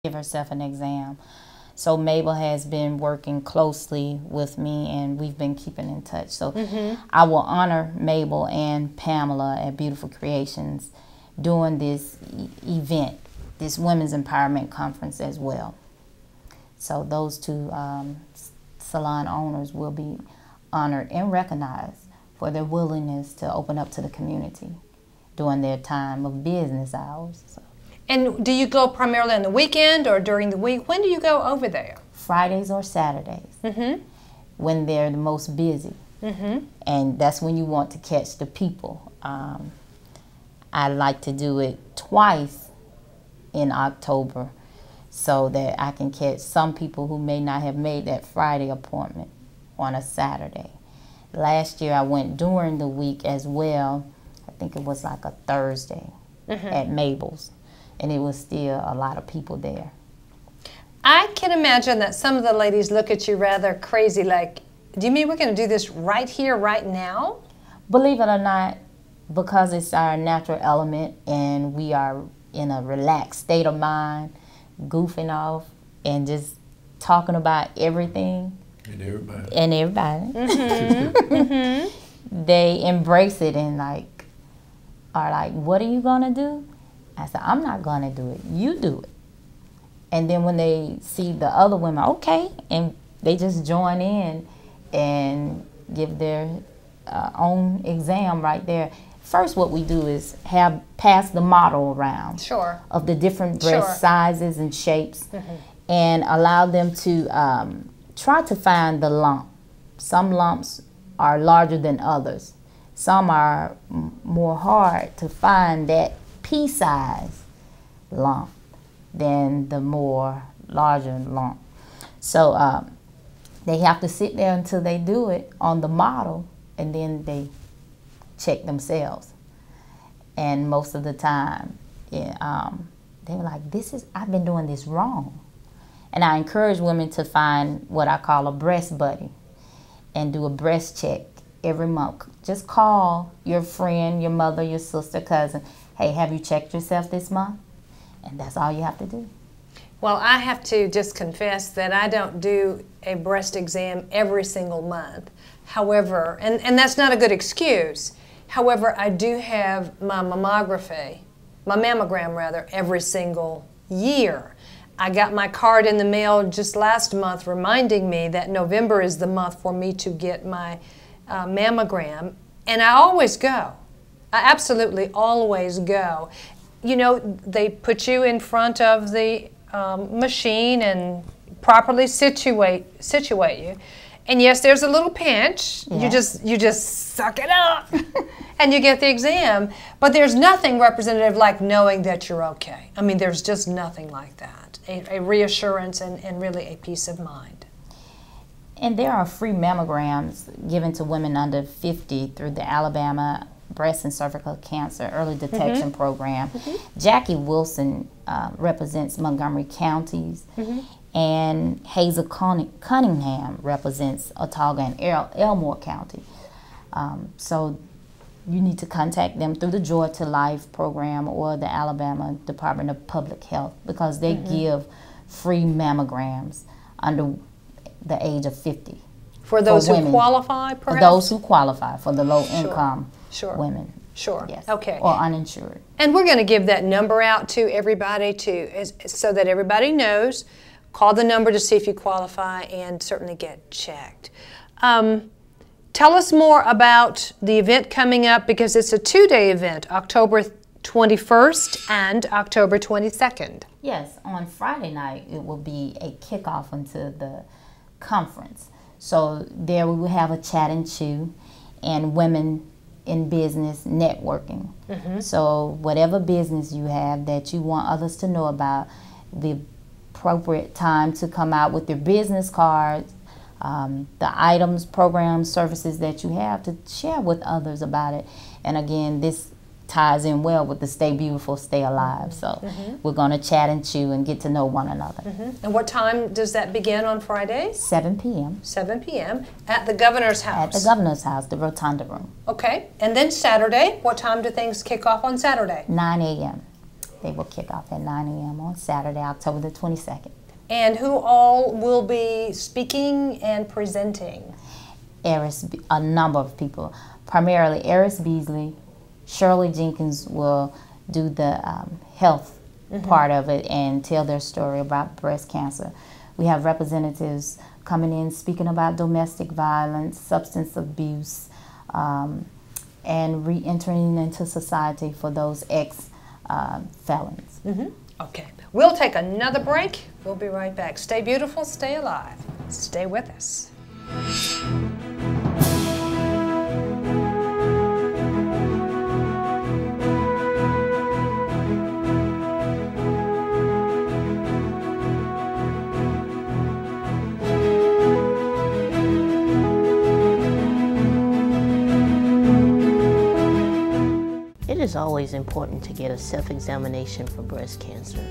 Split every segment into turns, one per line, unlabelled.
give herself an exam. So Mabel has been working closely with me, and we've been keeping in touch. So I will honor Mabel and Pamela at Beautiful Creations doing this event, this Women's Empowerment Conference as well. So those two salon owners will be honored and recognized for their willingness to open up to the community during their time of business hours. So.
And do you go primarily on the weekend or during the week? When do you go over there?
Fridays or Saturdays, when they're the most busy. And that's when you want to catch the people. I like to do it twice in October so that I can catch some people who may not have made that Friday appointment on a Saturday. Last year I went during the week as well. I think it was like a Thursday at Mabel's, and it was still a lot of people there.
I can imagine that some of the ladies look at you rather crazy, like, do you mean we're going to do this right here, right now?
Believe it or not, because it's our natural element and we are in a relaxed state of mind, goofing off and just talking about everything. And everybody. They embrace it and are like, what are you gonna do? I said, I'm not gonna do it. You do it. And then when they see the other women, okay, and they just join in and give their own exam right there. First, what we do is pass the model around of the different breast sizes and shapes, and allow them to try to find the lump. Some lumps are larger than others. Some are more hard to find that pea-size lump than the more larger lump. So they have to sit there until they do it on the model, and then they check themselves. And most of the time, they were like, I've been doing this wrong. And I encourage women to find what I call a breast buddy and do a breast check every month. Just call your friend, your mother, your sister, cousin. Hey, have you checked yourself this month? And that's all you have to do.
Well, I have to just confess that I don't do a breast exam every single month. However, and that's not a good excuse. However, I do have my mammogram every single year. I got my card in the mail just last month reminding me that November is the month for me to get my mammogram, and I always go. I absolutely always go. You know, they put you in front of the machine and properly situate you. And yes, there's a little pinch. Yeah. You just suck it up and you get the exam. But there's nothing representative like knowing that you're okay. I mean, there's just nothing like that. A reassurance and really a peace of mind.
And there are free mammograms given to women under 50 through the Alabama Breast and Cervical Cancer Early Detection Program. Jackie Wilson represents Montgomery counties, and Hazel Cunningham represents Autauga and Elmore County. So you need to contact them through the Joy to Life program or the Alabama Department of Public Health, because they give free mammograms under the age of 50.
For those who qualify, perhaps?
For those who qualify, for the low-income women.
Yes. Okay.
Or uninsured.
And we're going to give that number out to everybody so that everybody knows. Call the number to see if you qualify and certainly get checked. Tell us more about the event coming up, because it's a 2-day event, October 21st and October 22nd.
Yes, on Friday night it will be a kickoff into the conference. So there we will have a chat and chew and women in business networking. So whatever business you have that you want others to know about, the appropriate time to come out with your business cards, the items, programs, services that you have to share with others about it. And again, this ties in well with the Stay Beautiful, Stay Alive. So we're going to chat and chew and get to know one another.
And what time does that begin on Fridays?
7 p.m.
7 p.m. at the Governor's House.
At the Governor's House, the Rotunda Room.
Okay. And then Saturday, what time do things kick off on Saturday?
9 a.m. They will kick off at 9 a.m. on Saturday, October the 22nd.
And who all will be speaking and presenting?
A number of people. Primarily Eris Beasley. Shirley Jenkins will do the health part of it and tell their story about breast cancer. We have representatives coming in speaking about domestic violence, substance abuse, and re-entering into society for those ex-felons.
Okay, we'll take another break. We'll be right back. Stay beautiful, stay alive. Stay with us.
It is always important to get a self-examination for breast cancer.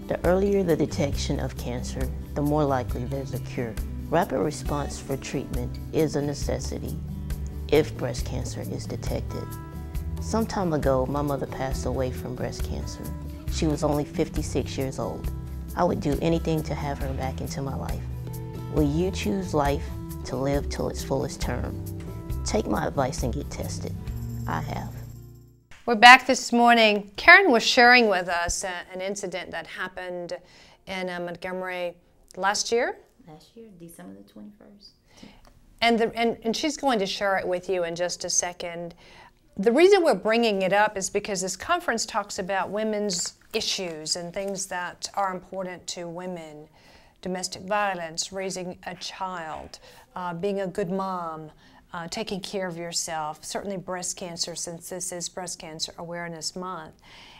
The earlier the detection of cancer, the more likely there's a cure. Rapid response for treatment is a necessity if breast cancer is detected. Some time ago, my mother passed away from breast cancer. She was only 56 years old. I would do anything to have her back into my life. Will you choose life to live till its fullest term? Take my advice and get tested. I have.
We're back this morning. Karen was sharing with us an incident that happened in Montgomery last year.
Last year, December the 21st.
And she's going to share it with you in just a second. The reason we're bringing it up is because this conference talks about women's issues and things that are important to women. Domestic violence, raising a child, being a good mom, taking care of yourself, certainly breast cancer, since this is Breast Cancer Awareness Month.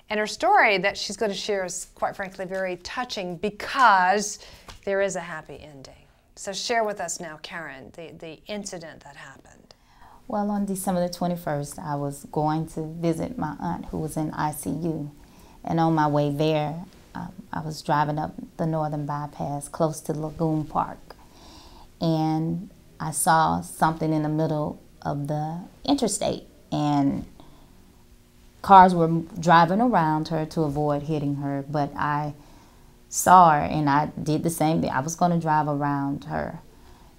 And her story that she's going to share is, quite frankly, very touching because there is a happy ending. So share with us now, Karen, the incident that happened.
Well, on December the 21st, I was going to visit my aunt who was in ICU. And on my way there, I was driving up the Northern Bypass close to Lagoon Park. And I saw something in the middle of the interstate, and cars were driving around her to avoid hitting her, but I saw her and I did the same thing. I was going to drive around her.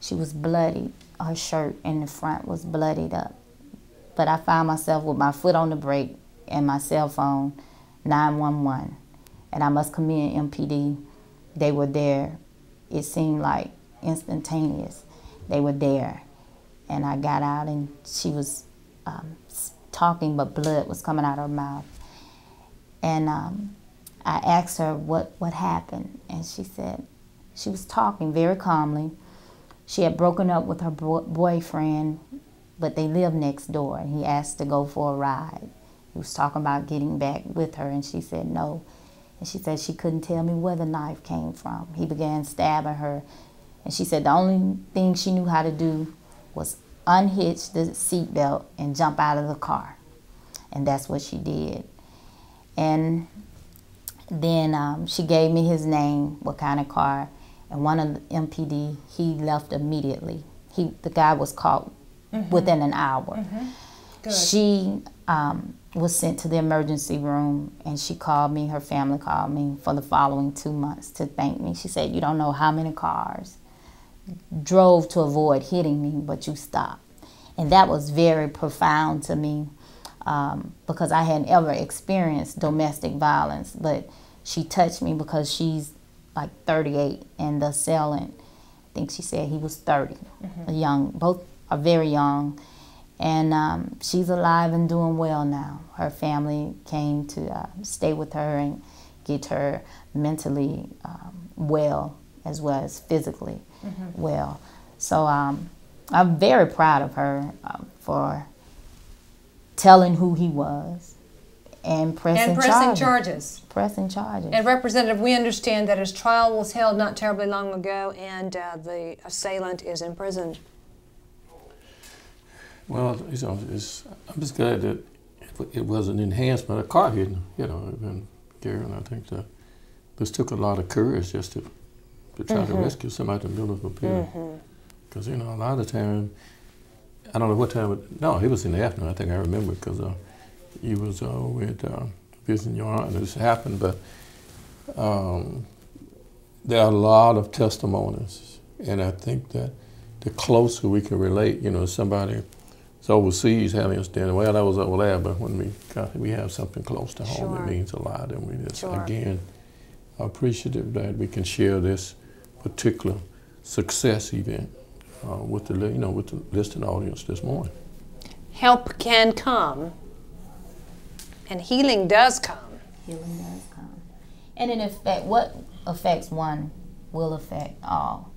She was bloody. Her shirt in the front was bloodied up. But I found myself with my foot on the brake and my cell phone, 911. And I must commend MPD. They were there. It seemed like instantaneous. They were there, and I got out, and she was talking, but blood was coming out of her mouth. And I asked her what happened, and she said she was talking very calmly. She had broken up with her boyfriend, but they lived next door, and he asked to go for a ride. He was talking about getting back with her, and she said no. And she said she couldn't tell me where the knife came from. He began stabbing her. And she said the only thing she knew how to do was unhitch the seatbelt and jump out of the car. And that's what she did. And then she gave me his name, what kind of car. And one of the MPD, he left immediately. The guy was caught within an hour.
Good.
She was sent to the emergency room, and she called me, her family called me for the following 2 months to thank me. She said, you don't know how many cars drove to avoid hitting me, but you stopped. And that was very profound to me because I hadn't ever experienced domestic violence, but she touched me because she's like 38 and the assailant, I think she said he was 30, young, both are very young. And she's alive and doing well now. Her family came to stay with her and get her mentally well as well as physically well. So I'm very proud of her for telling who he was and pressing charges. Pressing charges.
And Representative, we understand that his trial was held not terribly long ago, and the assailant is imprisoned.
Well, I'm just glad that it was an enhancement. A car hit, and Karen, I think that this took a lot of courage just to try to rescue somebody in the middle of a pill. Because, a lot of the time, I don't know what time, no, it was in the afternoon, I think I remember, because you was with visiting your aunt, and this happened, but there are a lot of testimonies, and I think that the closer we can relate, you know, somebody is overseas having us dinner, well, that was over there, but when we have something close to home,
Sure.
it means a lot, and we just,
Sure.
again, are appreciative that we can share this particular success event with the, you know, with the listening audience this morning.
Help can come, and healing does come.
Healing does come. And in effect, what affects one will affect all,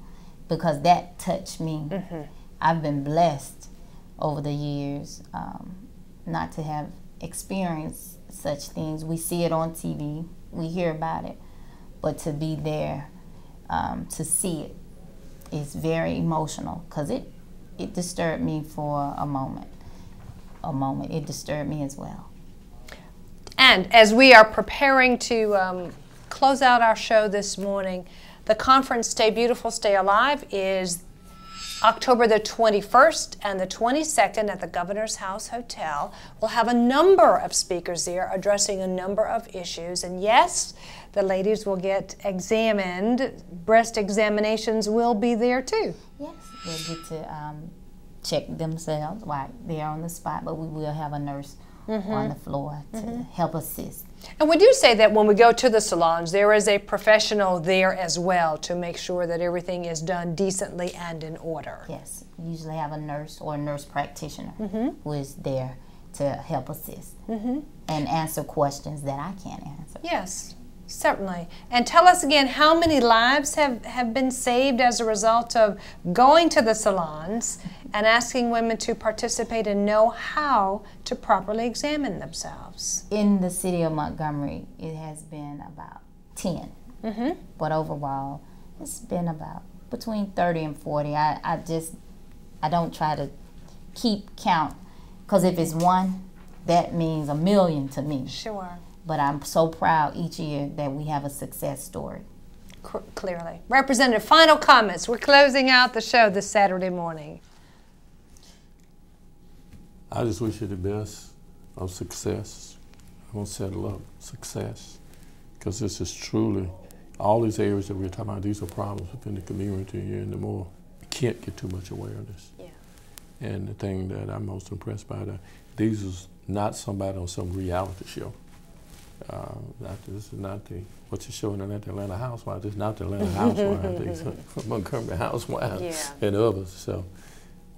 because that touched me. I've been blessed over the years not to have experienced such things. We see it on TV, we hear about it, but to be there, to see it is very emotional, because it disturbed me for a moment. It disturbed me as well.
And as we are preparing to close out our show this morning, the conference Stay Beautiful, Stay Alive is October the 21st and the 22nd at the Governor's House Hotel. We'll have a number of speakers there addressing a number of issues. And yes, the ladies will get examined. Breast examinations will be there too.
Yes, they'll get to check themselves while they're on the spot, but we will have a nurse on the floor to help assist.
And we do say that when we go to the salons, there is a professional there as well to make sure that everything is done decently and in order.
Yes, we usually have a nurse or a nurse practitioner who is there to help assist and answer questions that I can't answer.
Yes, certainly. And tell us again, how many lives have been saved as a result of going to the salons and asking women to participate and know how to properly examine themselves?
In the city of Montgomery, it has been about 10. But overall, it's been about between 30 and 40. I don't try to keep count, because if it's one, that means a million to me.
Sure.
But I'm so proud each year that we have a success story.
Clearly. Representative, final comments. We're closing out the show this Saturday morning.
I just wish you the best of success. I won't settle up, success. Because this is truly, all these areas that we're talking about, these are problems within the community, and the more, you can't get too much awareness.
Yeah.
And the thing that I'm most impressed by, these is not somebody on some reality show. This is not what you're showing in the Atlanta Housewives. This is not the Atlanta Housewives. These are Montgomery Housewives and others. So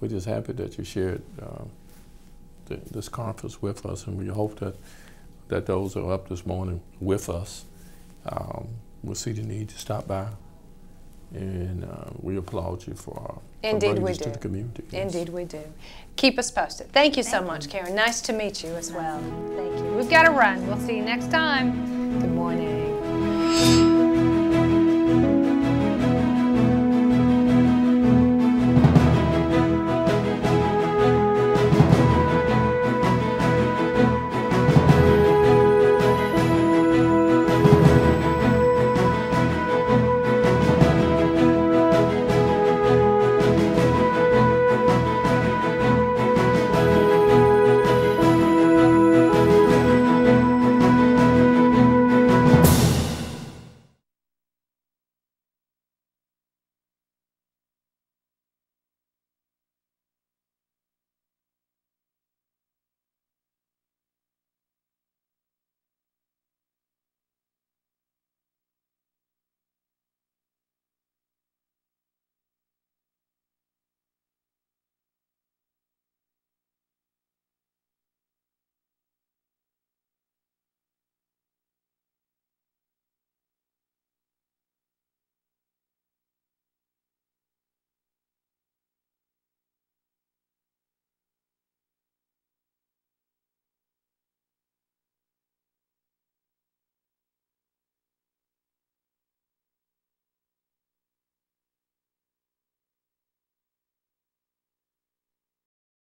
we're just happy that you shared this conference with us, and we hope that those who are up this morning with us will see the need to stop by, and we applaud you for bringing this to the community. Yes.
Indeed we do. Keep us posted. Thank you so much, Karen. Nice to meet you as well. Thank you. We've got to run. We'll see you next time. Good morning.